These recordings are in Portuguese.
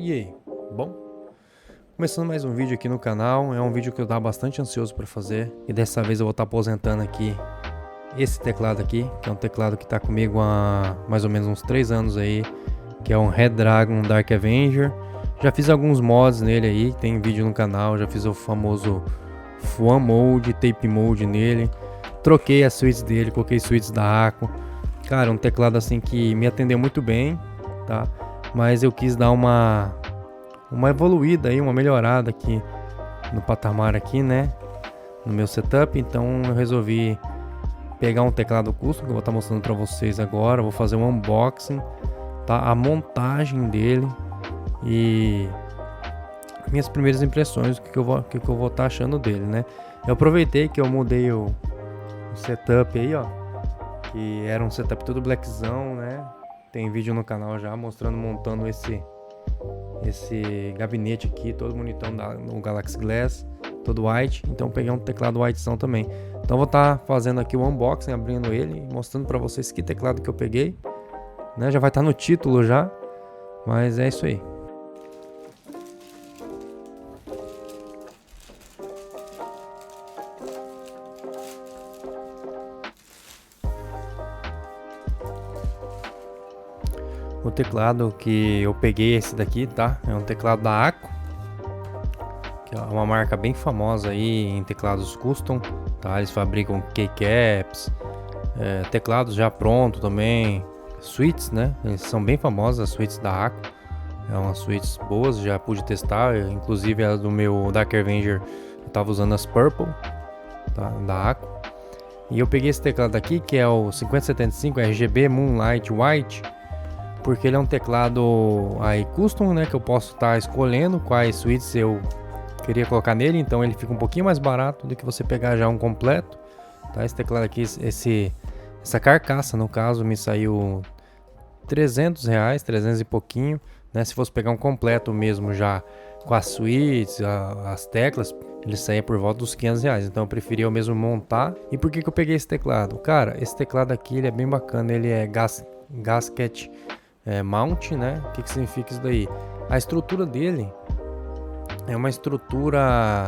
E aí, bom? Começando mais um vídeo aqui no canal, é um vídeo que eu tava bastante ansioso para fazer e dessa vez eu vou estar aposentando aqui esse teclado aqui, que é um teclado que tá comigo há mais ou menos uns 3 anos aí, que é um Redragon Dark Avenger. Já fiz alguns mods nele aí, tem vídeo no canal, já fiz o famoso Fan Mode, Tape Mode nele, troquei as suítes dele, coloquei suítes da Aco. Cara, um teclado assim que me atendeu muito bem, tá? Mas eu quis dar uma evoluída aí, uma melhorada aqui no patamar aqui, né? No meu setup, então eu resolvi pegar um teclado custom que eu vou estar mostrando para vocês agora. Vou fazer um unboxing, tá? A montagem dele e minhas primeiras impressões, o que eu vou estar achando dele, né? Eu aproveitei que eu mudei o setup aí, ó, que era um setup todo blackzão, né? Tem vídeo no canal já mostrando montando esse gabinete aqui, todo bonitão no Galaxy Glass, todo white. Então peguei um teclado whitezão também. Então vou estar fazendo aqui o unboxing, abrindo ele, mostrando para vocês que teclado que eu peguei, né? Já vai estar no título já, mas é isso aí. O teclado que eu peguei, esse daqui, tá? É um teclado da Aco, que é uma marca bem famosa aí em teclados custom, tá? Eles fabricam keycaps, teclados já pronto também, suítes, né? Eles são bem famosas, as suítes da Aco. É umas suítes boas, já pude testar, inclusive a do meu Dark Avenger eu tava usando as Purple, tá? Da Aco. E eu peguei esse teclado aqui, que é o 5075 RGB Moonlight White, porque ele é um teclado aí custom, né, que eu posso estar escolhendo quais suítes eu queria colocar nele, então ele fica um pouquinho mais barato do que você pegar já um completo, tá? Esse teclado aqui, essa carcaça no caso me saiu R$300, 300 e pouquinho, né? Se fosse pegar um completo mesmo já com as suítes, as teclas, ele saía por volta dos R$500, então eu preferi eu mesmo montar. E por que eu peguei esse teclado? Cara, esse teclado aqui ele é bem bacana, ele é gasket mount, né? O que significa isso daí? A estrutura dele é uma estrutura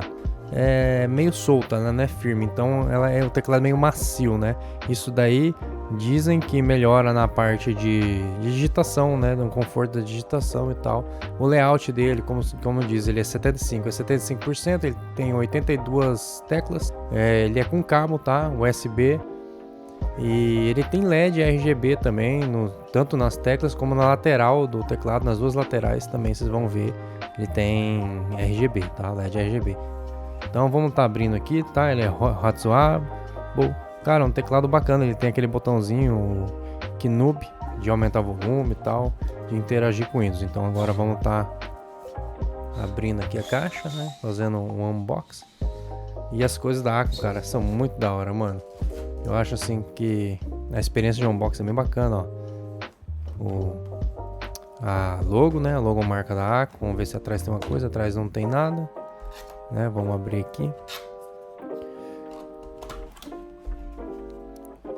meio solta, né? Não é firme, então ela é o teclado meio macio, né? Isso daí dizem que melhora na parte de digitação, né? No conforto da digitação e tal. O layout dele, como diz, ele é 75%, ele tem 82 teclas, ele é com cabo, tá? USB. E ele tem LED RGB também, tanto nas teclas como na lateral do teclado, nas duas laterais também vocês vão ver, ele tem RGB, tá? LED RGB. Então vamos estar abrindo aqui, tá? Ele é hot swap. Cara, é um teclado bacana, ele tem aquele botãozinho Knub de aumentar o volume e tal, de interagir com Windows. Então agora vamos estar abrindo aqui a caixa, né? Fazendo um unboxing. E as coisas da Aco, cara, são muito da hora, mano. Eu acho assim que a experiência de unboxing é bem bacana, ó. A logo, né? A logomarca da Aco. Vamos ver se atrás tem uma coisa. Atrás não tem nada, né? Vamos abrir aqui.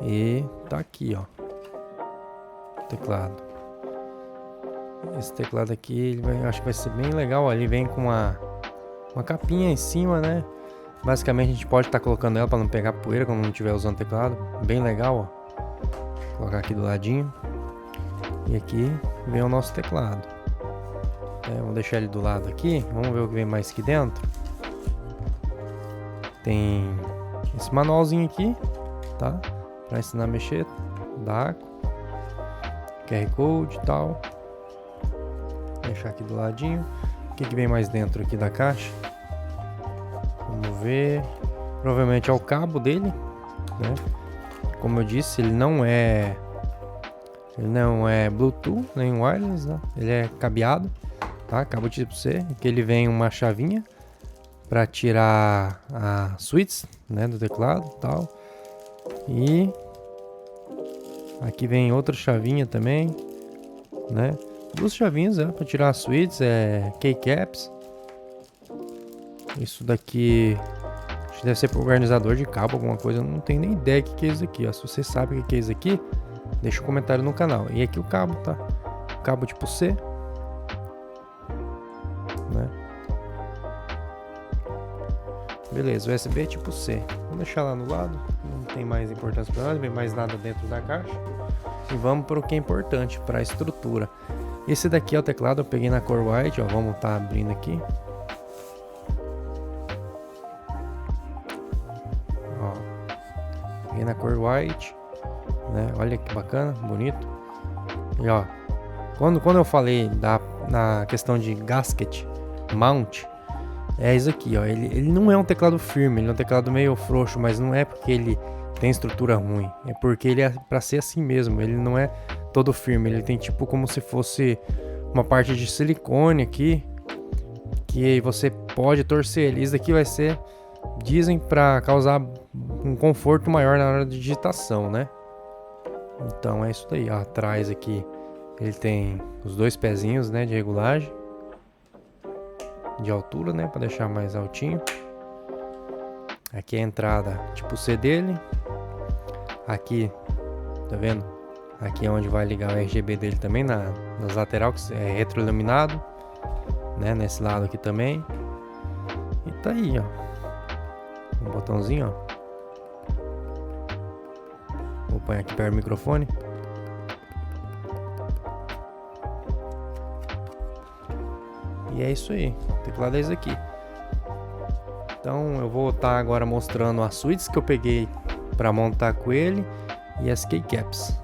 E tá aqui, ó. Teclado. Esse teclado aqui, eu acho que vai ser bem legal. Ele vem com uma capinha em cima, né? Basicamente a gente pode estar colocando ela para não pegar poeira quando não estiver usando o teclado. Bem legal, ó. Vou colocar aqui do ladinho. E aqui vem o nosso teclado. Vamos deixar ele do lado aqui. Vamos ver o que vem mais aqui dentro. Tem esse manualzinho aqui, tá? Para ensinar a mexer. Da Aco. QR Code e tal. Vou deixar aqui do ladinho. O que vem mais dentro aqui da caixa? Vamos ver. Provavelmente é o cabo dele, né? Como eu disse, ele não é Bluetooth nem wireless, né? Ele é cabeado, tá? Cabo tipo C. Aqui ele vem uma chavinha para tirar a switch, né, do teclado, tal. E aqui vem outra chavinha também, né? Duas chavinhas para tirar as switches, keycaps. Isso daqui acho que deve ser para organizador de cabo, alguma coisa. Eu não tenho nem ideia do que é isso aqui, ó. Se você sabe o que é isso aqui, deixa um comentário no canal. E aqui o cabo, tá? Cabo tipo C. Beleza, USB tipo C. Vamos deixar lá no lado, não tem mais importância para nós, não vem mais nada dentro da caixa. E vamos para o que é importante, para a estrutura. Esse daqui é o teclado, eu peguei na cor white, ó, vamos estar abrindo aqui. Ó, peguei na cor white, né? Olha que bacana, bonito. E ó, quando eu falei na questão de gasket mount, é isso aqui, ó. Ele não é um teclado firme, ele é um teclado meio frouxo, mas não é porque ele tem estrutura ruim, é porque ele é para ser assim mesmo. Ele não é todo firme, ele tem tipo como se fosse uma parte de silicone aqui que você pode torcer ele. Isso daqui vai ser, dizem, para causar um conforto maior na hora de digitação, né? Então é isso daí, ó. Atrás aqui ele tem os dois pezinhos, né, de regulagem de altura, né, para deixar mais altinho. Aqui é a entrada tipo C dele. Aqui, tá vendo? Aqui é onde vai ligar o RGB dele também, nas lateral, que é retroiluminado, né, nesse lado aqui também. E tá aí, ó, um botãozinho, ó. Vou pôr aqui perto do microfone. E é isso aí, o teclado é esse aqui. Então eu vou estar agora mostrando as suítes que eu peguei para montar com ele e as keycaps.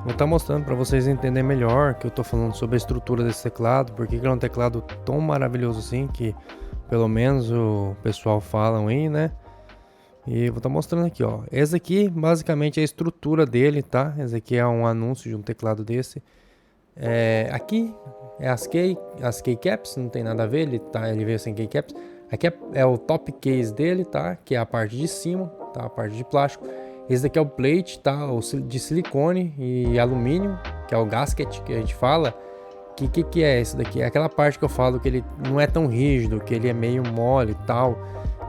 Vou estar mostrando para vocês entenderem melhor que eu estou falando sobre a estrutura desse teclado, porque ele é um teclado tão maravilhoso assim, que pelo menos o pessoal falam aí, né? E vou estar mostrando aqui, ó. Esse aqui basicamente é a estrutura dele, tá? Esse aqui é um anúncio de um teclado desse. Aqui é as keycaps, não tem nada a ver, ele veio sem keycaps. Aqui é o top case dele, tá? Que é a parte de cima, tá? A parte de plástico. Esse daqui é o plate, tá? De silicone e alumínio, que é o gasket que a gente fala. Que é esse daqui? É aquela parte que eu falo que ele não é tão rígido, que ele é meio mole e tal,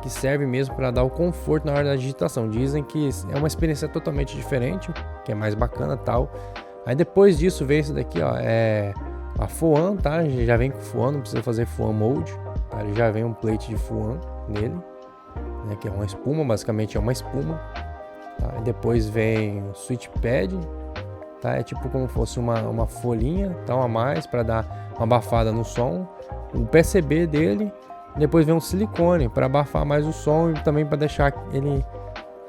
que serve mesmo para dar o conforto na hora da digitação. Dizem que é uma experiência totalmente diferente, que é mais bacana e tal. Aí depois disso vem esse daqui, ó, é a FOAM, tá? Já vem com FOAM, não precisa fazer FOAM mode, tá? Ele já vem um plate de FOAM nele, né? Que é uma espuma, basicamente é uma espuma, tá? E depois vem o switch pad, tá? É tipo como fosse uma folhinha, tal, a mais para dar uma abafada no som. O PCB dele, depois vem um silicone para abafar mais o som e também para deixar ele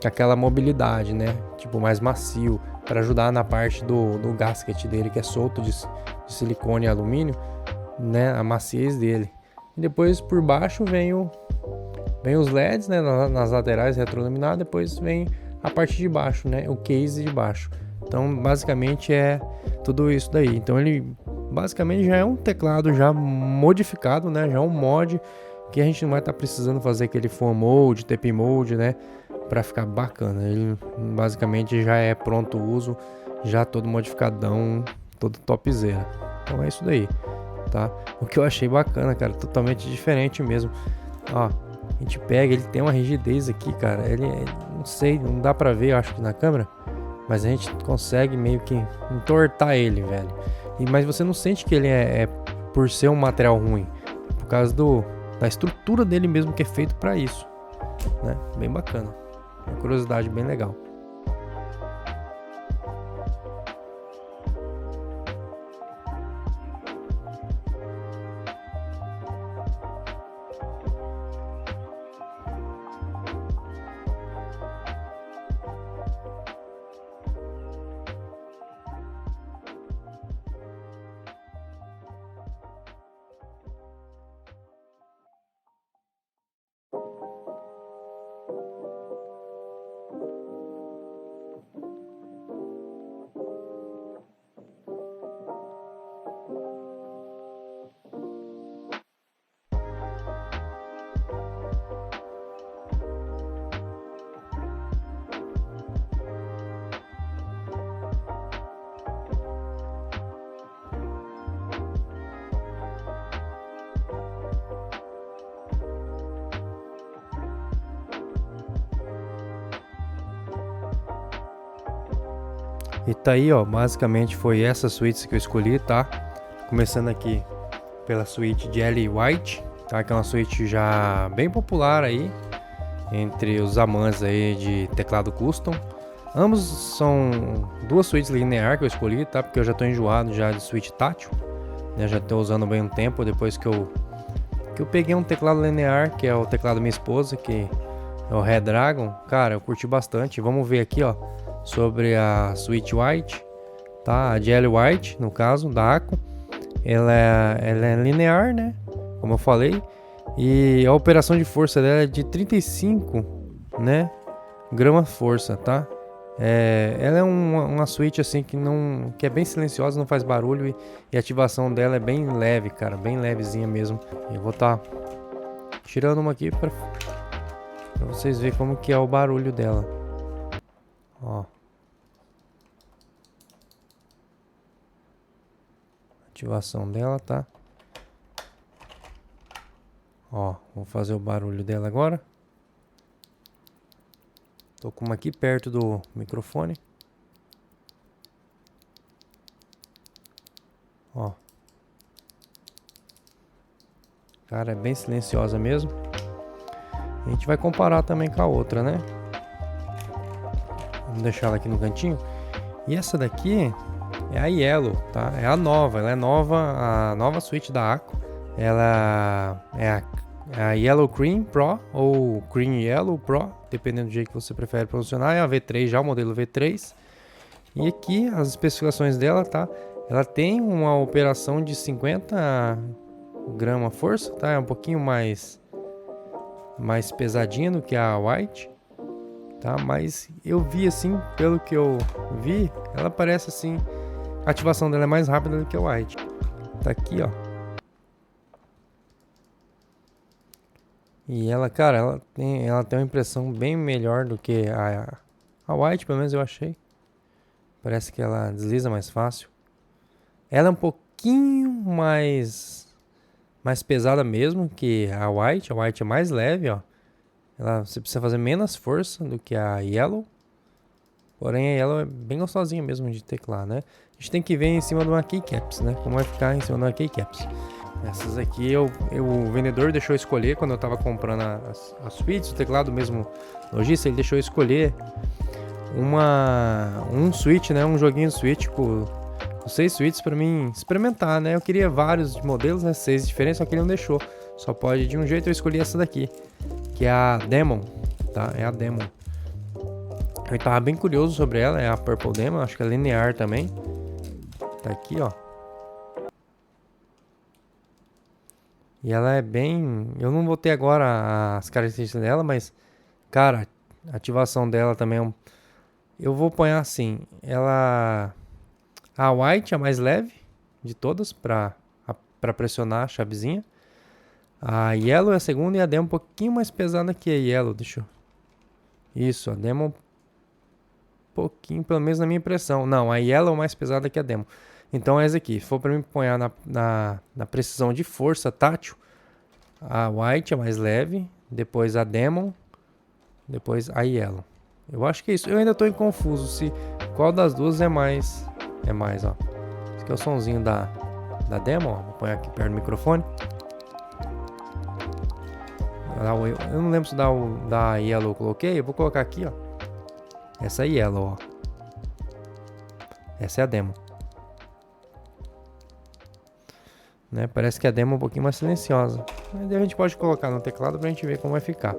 com aquela mobilidade, né? Tipo mais macio, para ajudar na parte do gasket dele, que é solto de silicone e alumínio, né, a maciez dele. E depois por baixo vem os LEDs, né, nas laterais retroiluminadas. Depois vem a parte de baixo, né, o case de baixo. Então basicamente é tudo isso daí. Então ele basicamente já é um teclado já modificado, né, já é um mod que a gente não vai estar precisando fazer aquele foam mode, tape mode, né, para ficar bacana. Ele basicamente já é pronto uso, já todo modificadão, todo topzera. Então é isso daí, tá? O que eu achei bacana, cara, totalmente diferente mesmo. Ó, a gente pega, ele tem uma rigidez aqui, cara. Ele não sei, não dá pra ver, eu acho que na câmera, mas a gente consegue meio que entortar ele, velho. Mas você não sente que ele é por ser um material ruim, por causa da estrutura dele mesmo, que é feito para isso, né? Bem bacana. Uma curiosidade bem legal. E tá aí, ó, basicamente foi essa suíte que eu escolhi, tá? Começando aqui pela suíte Jelly White, tá? Que é uma suíte já bem popular aí entre os amantes aí de teclado custom. Ambos são duas suítes linear que eu escolhi, tá? Porque eu já tô enjoado já de suíte tátil, né? Já tô usando bem um tempo depois que eu peguei um teclado linear, que é o teclado da minha esposa, que é o Redragon. Cara, eu curti bastante. Vamos ver aqui, ó, sobre a suíte White, tá? A Jelly White, no caso, da Acco. Ela é linear, né? Como eu falei. E a operação de força dela é de 35, né? Grama força, tá? Ela é uma suíte assim que é bem silenciosa, não faz barulho e a ativação dela é bem leve, cara, bem levezinha mesmo. Eu vou estar tirando uma aqui pra vocês verem como que é o barulho dela. Ó. Ativação dela, tá? Ó, vou fazer o barulho dela agora. Tô com uma aqui perto do microfone. Ó. Cara, é bem silenciosa mesmo. A gente vai comparar também com a outra, né? Vamos deixar ela aqui no cantinho. E essa daqui é a Yellow, tá? É a nova, ela é nova, a nova suíte da Acco. Ela é a Yellow Cream Pro ou Cream Yellow Pro, dependendo do jeito que você prefere pronunciar. É a V3 já, o modelo V3. E aqui as especificações dela, tá? Ela tem uma operação de 50 grama força, tá? É um pouquinho mais pesadinha do que a White, tá? Mas eu vi assim, pelo que eu vi, ela parece assim, a ativação dela é mais rápida do que a White. Tá aqui, ó. E ela, cara, ela tem uma impressão bem melhor do que a White, pelo menos eu achei. Parece que ela desliza mais fácil. Ela é um pouquinho mais pesada mesmo que a White. A White é mais leve, ó. Você precisa fazer menos força do que a Yellow. Porém, a Yellow é bem gostosinha mesmo de teclar, né? A gente tem que ver em cima de uma keycaps, né? Como vai ficar em cima de uma keycaps. Essas aqui o vendedor deixou eu escolher quando eu tava comprando as suítes, o teclado mesmo lojista, ele deixou eu escolher um switch, né? Um joguinho de switch com 6 suítes pra mim experimentar, né? Eu queria vários modelos, né? 6 diferentes, só que ele não deixou. Só pode de um jeito, eu escolhi essa daqui, que é a Demon, tá? É a Demon. Eu tava bem curioso sobre ela, é a Purple Demon, acho que é linear também. Tá aqui, ó. E ela é bem... Eu não botei agora as características dela, mas... Cara, a ativação dela também é um... Eu vou pôr assim, ela... A White é a mais leve de todas pra pressionar a chavezinha. A Yellow é a segunda e a Demon um pouquinho mais pesada que a Yellow, deixa eu... Isso, a Demon... pouquinho, pelo menos na minha impressão. Não, a Yellow é mais pesada que a Demon. Então é essa aqui. Se for para mim pôr na precisão de força tátil, a White é mais leve, depois a Demon, depois a Yellow. Eu acho que é isso. Eu ainda estou confuso se qual das duas é mais, ó. Esse aqui é o sonzinho da Demon, ó. Vou pôr aqui perto do microfone. Eu não lembro se da Yellow eu coloquei. Eu vou colocar aqui, ó. Essa é Yellow, ó. Essa é a Demon. Né? Parece que a Demon é um pouquinho mais silenciosa. Mas a gente pode colocar no teclado pra gente ver como vai ficar.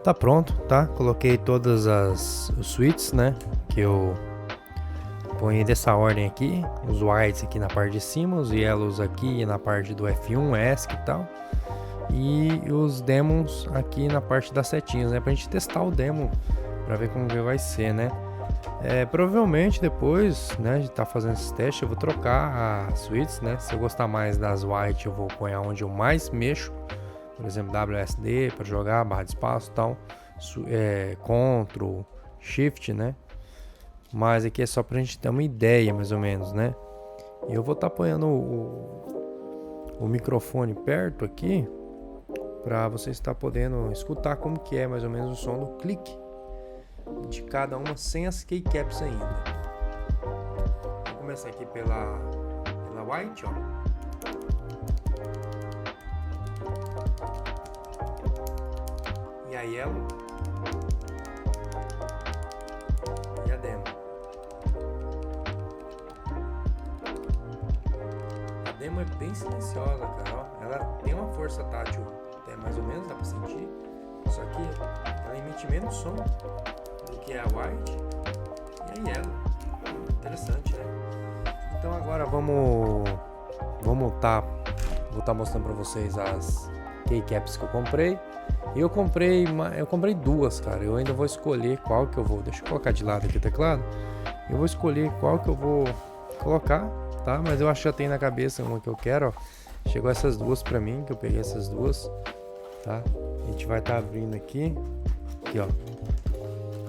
Tá pronto, tá? Coloquei todas os switches, né? Que eu ponho dessa ordem aqui. Os whites aqui na parte de cima, os yellows aqui na parte do F1, ESC e tal. E os demons aqui na parte das setinhas, né? Pra gente testar o demo, pra ver como que vai ser, né? Provavelmente depois, né, de estar fazendo esse teste, eu vou trocar as switches, né? Se eu gostar mais das white, eu vou pôr onde eu mais mexo. Por exemplo, WSD para jogar, barra de espaço e tal, Ctrl, Shift, né? Mas aqui é só pra gente ter uma ideia, mais ou menos, né? Eu vou estar apoiando o microfone perto aqui, para você estar podendo escutar como que é mais ou menos o som do clique de cada uma sem as keycaps ainda. Vou começar aqui pela white, ó. E a yellow e a demo. A demo é bem silenciosa, cara, ó. Ela tem uma força tátil, até mais ou menos, dá pra sentir. Só que ela emite menos som do que a white e a yellow. Interessante, né? Então agora vou estar mostrando pra vocês as keycaps que eu comprei. E eu comprei duas, cara. Eu ainda vou escolher qual que eu vou. Deixa eu colocar de lado aqui o teclado. Eu vou escolher qual que eu vou colocar, tá? Mas eu acho que já tem na cabeça uma que eu quero, ó. Chegou essas duas pra mim, que eu peguei essas duas, tá? A gente vai estar abrindo aqui, ó.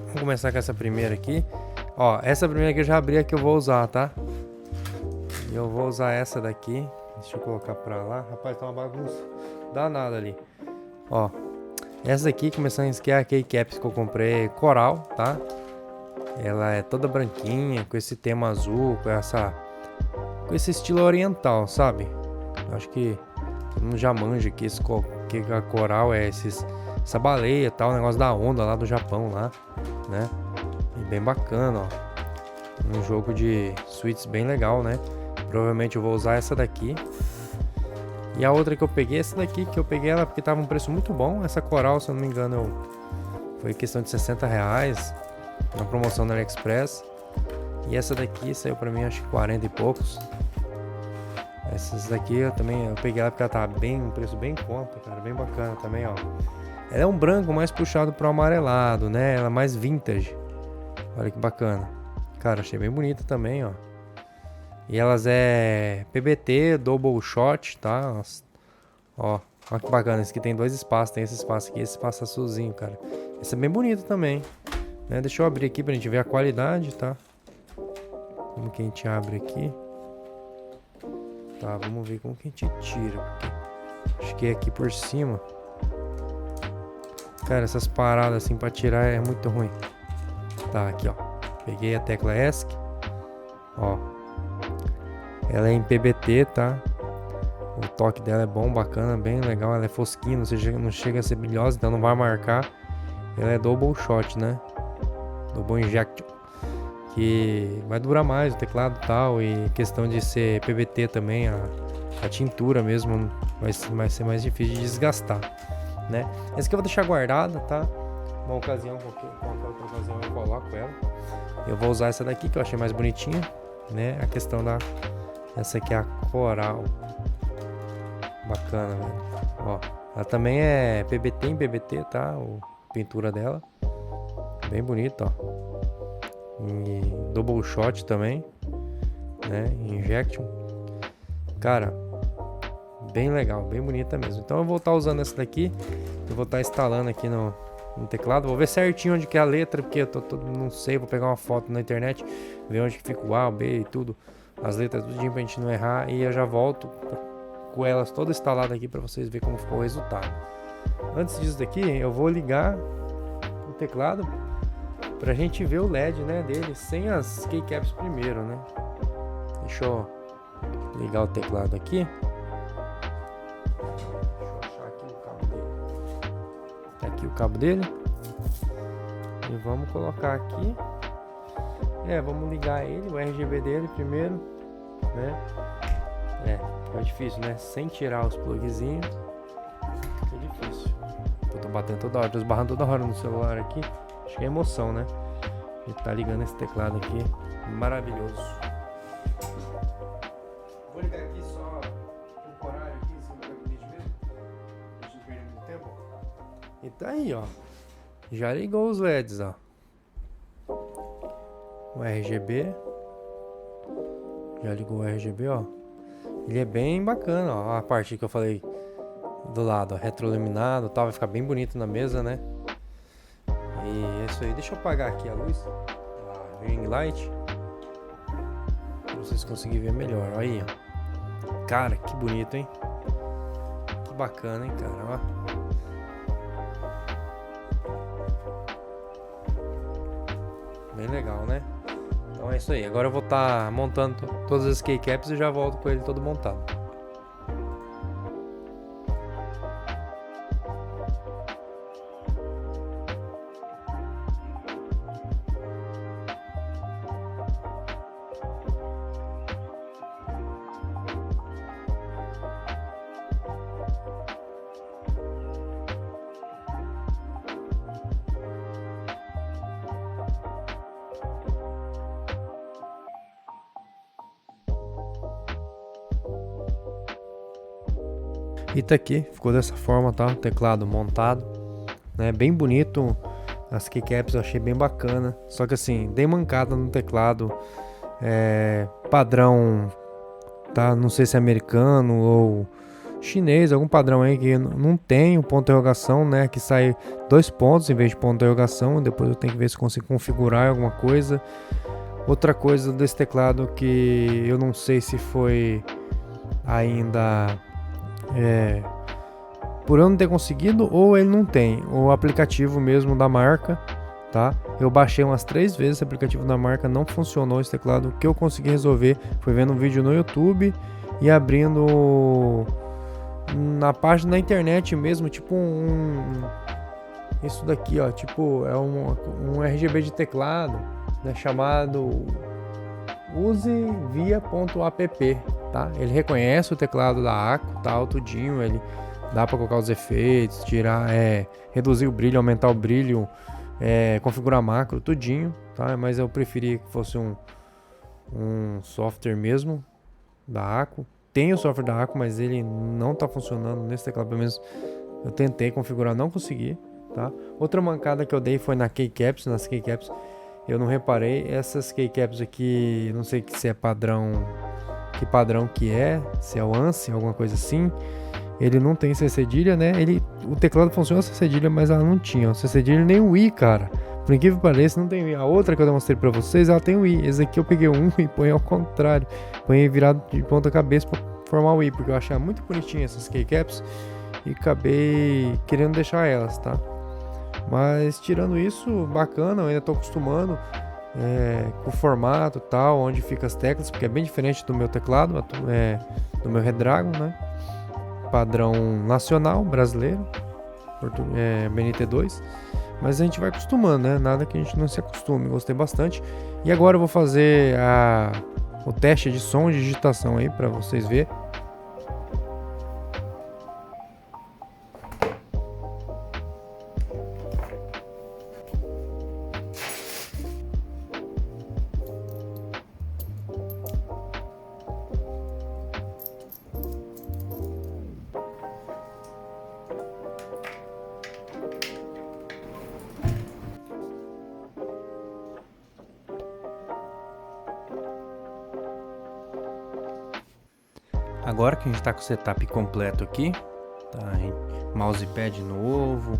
Vamos começar com essa primeira aqui. Ó, essa primeira que eu já abri é que eu vou usar, tá? E eu vou usar essa daqui. Deixa eu colocar pra lá. Rapaz, tá uma bagunça danada ali. Ó, essa daqui, começando a esquiar a keycaps que eu comprei, coral, tá? Ela é toda branquinha, com esse tema azul, com esse estilo oriental, sabe? Acho que todo mundo já manja que a coral é essa baleia, tal, negócio da onda lá do Japão, lá, né? E bem bacana, ó. Um jogo de suítes bem legal, né? Provavelmente eu vou usar essa daqui. E a outra que eu peguei, essa daqui que eu peguei ela porque tava um preço muito bom. Essa coral, se eu não me engano, foi questão de R$60 na promoção da AliExpress. E essa daqui saiu pra mim acho que 40 e poucos. Essas daqui eu peguei ela porque ela tá um preço bem em conta, cara, bem bacana também, ó. Ela é um branco mais puxado pro amarelado, né? Ela é mais vintage. Olha que bacana. Cara, achei bem bonita também, ó. E elas é PBT, double shot, tá? Ó, olha que bacana. Esse aqui tem dois espaços. Tem esse espaço aqui, esse espaço azulzinho, cara. Esse é bem bonito também, né? Deixa eu abrir aqui pra gente ver a qualidade, tá? Como que a gente abre aqui? Tá, vamos ver como que a gente tira. Acho que é aqui por cima. Cara, essas paradas assim pra tirar é muito ruim. Tá, aqui, ó. Peguei a tecla ESC. Ó. Ela é em PBT, tá? O toque dela é bom, bacana, bem legal. Ela é fosquinha, não chega a ser brilhosa, então não vai marcar. Ela é double shot, né? Double injection. Que vai durar mais o teclado e tal. E questão de ser PBT também, a tintura mesmo vai ser mais difícil de desgastar, né? Essa aqui eu vou deixar guardada, tá? Uma ocasião, qualquer outra ocasião eu coloco ela. Eu vou usar essa daqui que eu achei mais bonitinha, né? A questão essa aqui é a coral. Bacana, velho. Ó, ela também é PBT em PBT, tá? A pintura dela. Bem bonita, ó. E double shot também, né? Injection. Cara, bem legal, bem bonita mesmo. Então eu vou estar usando essa daqui. Eu vou estar instalando aqui no teclado. Vou ver certinho onde que é a letra, porque eu não sei. Vou pegar uma foto na internet, ver onde que fica o A, o B e tudo. As letras tudinho pra gente não errar. E eu já volto com elas todas instaladas aqui pra vocês verem como ficou o resultado. Antes disso daqui, eu vou ligar o teclado pra gente ver o LED, né, dele sem as keycaps primeiro, né? Deixa eu ligar o teclado aqui. Deixa eu achar aqui o cabo dele. Tá aqui o cabo dele. E vamos colocar aqui. Vamos ligar ele, o RGB dele primeiro, né? É difícil, né? Sem tirar os plugzinhos. É difícil. Eu tô batendo toda hora, tô esbarrando toda hora no celular aqui. Acho que é emoção, né? Ele tá ligando esse teclado aqui. Maravilhoso. Vou ligar aqui só o horário aqui, se não vai bonito mesmo. Deixa eu perder muito tempo. E tá aí, ó. Já ligou os LEDs, ó. O RGB. Já ligou o RGB, ó. Ele é bem bacana, ó. A parte que eu falei do lado, ó, retroiluminado e tal. Vai ficar bem bonito na mesa, né? E é isso aí. Deixa eu apagar aqui a luz. A ring light. Pra vocês conseguirem ver melhor. Olha aí, ó. Cara, que bonito, hein? Que bacana, hein, cara? Ó. Bem legal, né? Então é isso aí. Agora eu vou estar montando todas as keycaps e já volto com ele todo montado. E tá aqui, ficou dessa forma, tá? O teclado montado, né? Bem bonito. As keycaps eu achei bem bacana. Só que assim, dei mancada no teclado. Padrão, tá? Não sei se é americano ou chinês, algum padrão aí que não tem o ponto de interrogação, né? Que sai 2 pontos em vez de ponto de interrogação. Depois eu tenho que ver se consigo configurar alguma coisa. Outra coisa desse teclado que eu não sei se foi ainda... por eu não ter conseguido, ou ele não tem o aplicativo mesmo da marca, tá? Eu baixei umas 3 vezes esse aplicativo da marca, não funcionou esse teclado. O que eu consegui resolver foi vendo um vídeo no YouTube e abrindo na página da internet mesmo, tipo isso daqui, ó, tipo é um RGB de teclado, né, chamado usevia.app, tá? Ele reconhece o teclado da Acco, tal, tudinho, ele dá para colocar os efeitos, tirar, reduzir o brilho, aumentar o brilho, configurar macro, tudinho, tá? Mas eu preferi que fosse um software mesmo da Acco. Tem o software da Acco, mas ele não tá funcionando nesse teclado, pelo menos eu tentei configurar, não consegui, tá? Outra mancada que eu dei foi nas keycaps. Eu não reparei, essas keycaps aqui, não sei se é padrão, que padrão que é, se é o ANSI, alguma coisa assim. Ele não tem C cedilha, né? O teclado funciona C cedilha, mas ela não tinha C cedilha nem o I, cara. Por incrível que pareça, não tem o I. A outra que eu demonstrei pra vocês, ela tem o I. Esse aqui eu peguei um e põe ao contrário. Põe virado de ponta cabeça pra formar o I, porque eu achava muito bonitinho essas keycaps e acabei querendo deixar elas, tá? Mas tirando isso, bacana, eu ainda tô acostumando com o formato e tal, onde fica as teclas, porque é bem diferente do meu teclado, do meu Redragon, né? Padrão nacional, brasileiro, BNT2, mas a gente vai acostumando, né? Nada que a gente não se acostume, gostei bastante. E agora eu vou fazer o teste de som e digitação aí para vocês verem. Agora que a gente está com o setup completo aqui, tá? Mousepad novo,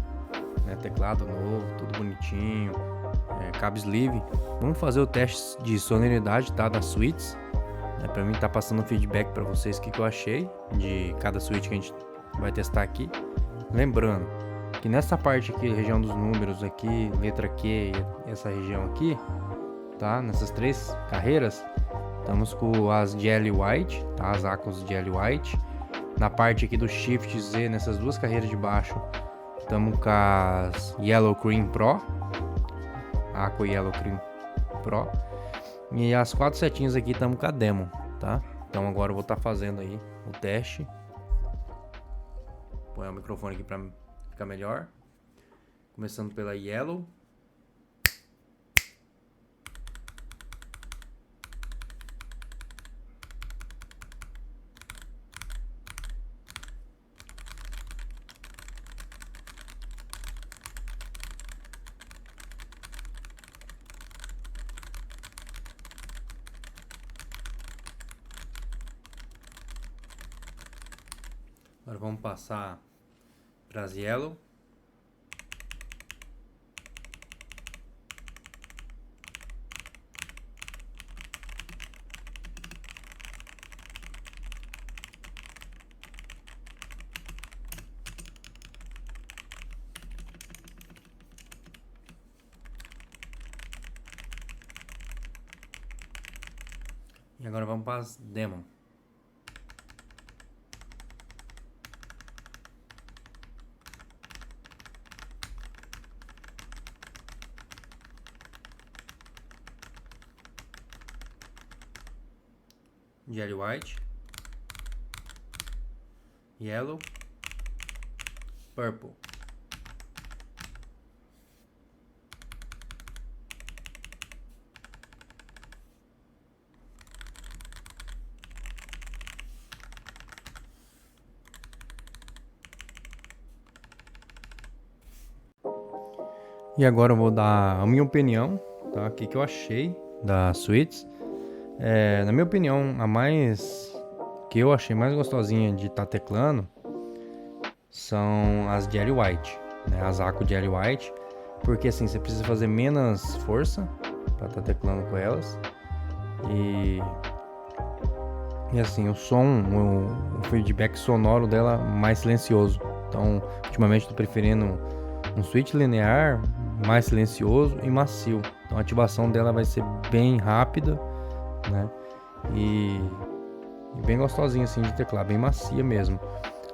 né? Teclado novo, tudo bonitinho, cabo sleeve. Vamos fazer o teste de sonoridade, tá? Das suítes, né? Para mim tá passando feedback para vocês o que eu achei de cada suíte que a gente vai testar aqui. Lembrando que nessa parte aqui, região dos números aqui, letra Q e essa região aqui, tá? Nessas 3 carreiras, estamos com as GL White, tá? As Accos GL White. Na parte aqui do Shift Z, nessas 2 carreiras de baixo, estamos com as Yellow Cream Pro, Acco Yellow Cream Pro. E as 4 setinhas aqui estamos com a Demo, tá? Então agora eu vou estar fazendo aí o teste. Põe o microfone aqui para ficar melhor. Começando pela Yellow. Agora vamos passar para as Yellow. E agora vamos para as Demon. Jelly White, Yellow, Purple. E agora eu vou dar a minha opinião, tá? O que eu achei da Sweets. Na minha opinião, que eu achei mais gostosinha de estar teclando são as Jelly White, né? As Akko Jelly White, porque assim, você precisa fazer menos força para estar teclando com elas. E assim, o feedback sonoro dela mais silencioso. Então, ultimamente estou preferindo um switch linear mais silencioso e macio. Então a ativação dela vai ser bem rápida, né? E bem gostosinha assim de teclar, bem macia mesmo.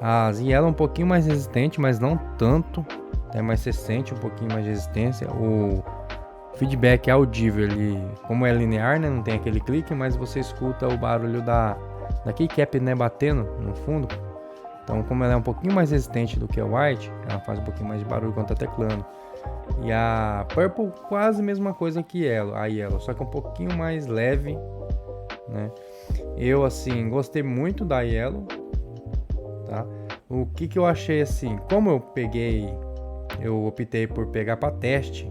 A Yellow é um pouquinho mais resistente, mas não tanto, né? Mas você sente um pouquinho mais de resistência. O feedback é audível, ele, como é linear, né? Não tem aquele clique, mas você escuta o barulho da keycap, né? Batendo no fundo. Então, como ela é um pouquinho mais resistente do que a White, ela faz um pouquinho mais de barulho quando tá teclando. E a Purple quase a mesma coisa que a Yellow, só que um pouquinho mais leve, né? Eu assim gostei muito da Yellow, tá? O que eu achei assim, como eu optei por pegar para teste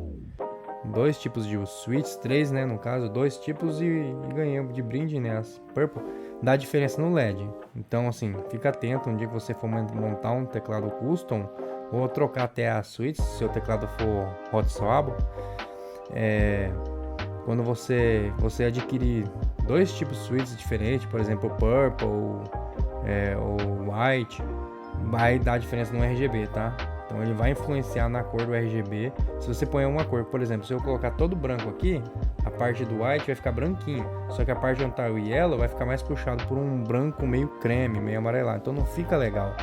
dois tipos de switches, 3, né, no caso, 2 tipos e ganhei de brinde, né, as Purple, dá diferença no LED. Então assim, fica atento, um dia que você for montar um teclado custom ou trocar até a switch, se seu teclado for hot swap, quando você adquirir 2 tipos de switches diferentes, por exemplo, Purple ou White, vai dar diferença no RGB, tá? Então ele vai influenciar na cor do RGB. Se você põe uma cor, por exemplo, se eu colocar todo branco aqui, a parte do White vai ficar branquinho, só que a parte onde tá o Yellow vai ficar mais puxado por um branco meio creme, meio amarelado, então não fica legal,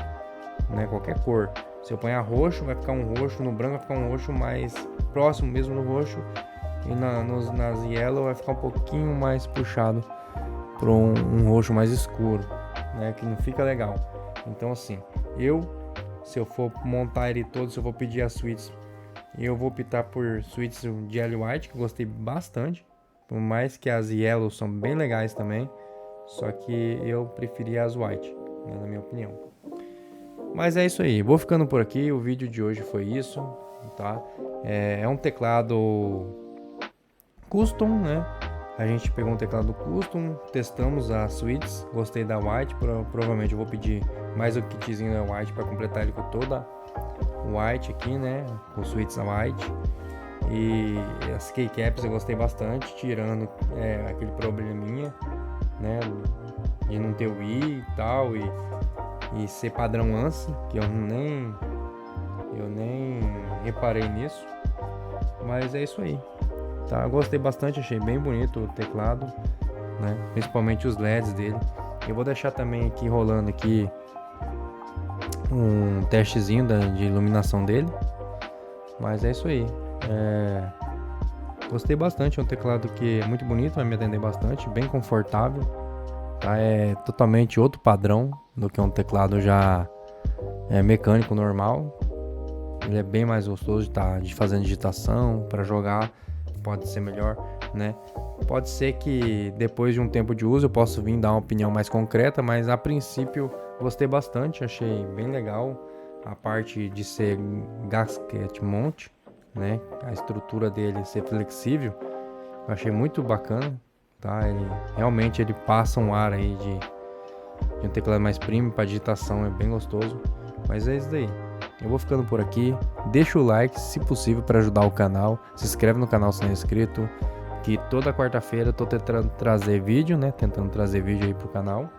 né? Qualquer cor. Se eu ponho roxo, vai ficar um roxo, no branco vai ficar um roxo mais próximo mesmo no roxo, e nas Yellow vai ficar um pouquinho mais puxado para um roxo mais escuro, né? Que não fica legal. Então assim, se eu for montar ele todo, se eu vou pedir as suítes, eu vou optar por suítes Jelly White, que eu gostei bastante, por mais que as Yellow são bem legais também, só que eu preferi as White, né, na minha opinião. Mas é isso aí, vou ficando por aqui, o vídeo de hoje foi isso, tá? É um teclado custom, né? A gente pegou um teclado custom, testamos as suítes, gostei da White, provavelmente eu vou pedir mais um kitzinho da White para completar ele com toda White aqui, né? Com suítes White. E as keycaps eu gostei bastante, tirando aquele probleminha, né? De não ter o i e tal, e ser padrão ANSI, que eu nem reparei nisso. Mas é isso aí. Tá, eu gostei bastante, achei bem bonito o teclado, né? Principalmente os LEDs dele. Eu vou deixar também aqui rolando aqui um testezinho de iluminação dele. Mas é isso aí. Gostei bastante, é um teclado que é muito bonito, vai me atender bastante, bem confortável. Tá? É totalmente outro padrão do que um teclado já mecânico normal. ele é bem mais gostoso de fazer digitação. Para jogar pode ser melhor, né? Pode ser que depois de um tempo de uso eu possa vir dar uma opinião mais concreta, mas a princípio gostei bastante, achei bem legal a parte de ser gasket mount, né? A estrutura dele ser flexível, eu achei muito bacana, tá? Ele realmente passa um ar aí de um teclado mais premium para digitação, é bem gostoso. Mas é isso daí. Eu vou ficando por aqui. Deixa o like, se possível, para ajudar o canal. Se inscreve no canal se não é inscrito. Que toda quarta-feira eu tô tentando trazer vídeo, né? Tentando trazer vídeo aí pro canal.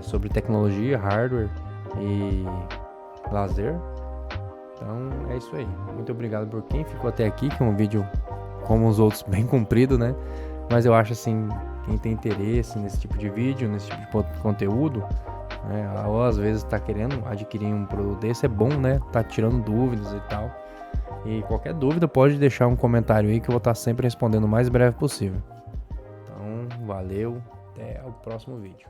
Sobre tecnologia, hardware e lazer. Então é isso aí. Muito obrigado por quem ficou até aqui, que é um vídeo como os outros bem comprido, né? Mas eu acho assim, quem tem interesse nesse tipo de vídeo, nesse tipo de conteúdo, né? Ou às vezes tá querendo adquirir um produto desse, é bom, né? Tá tirando dúvidas e tal. E qualquer dúvida pode deixar um comentário aí que eu vou estar sempre respondendo o mais breve possível. Então, valeu, até o próximo vídeo.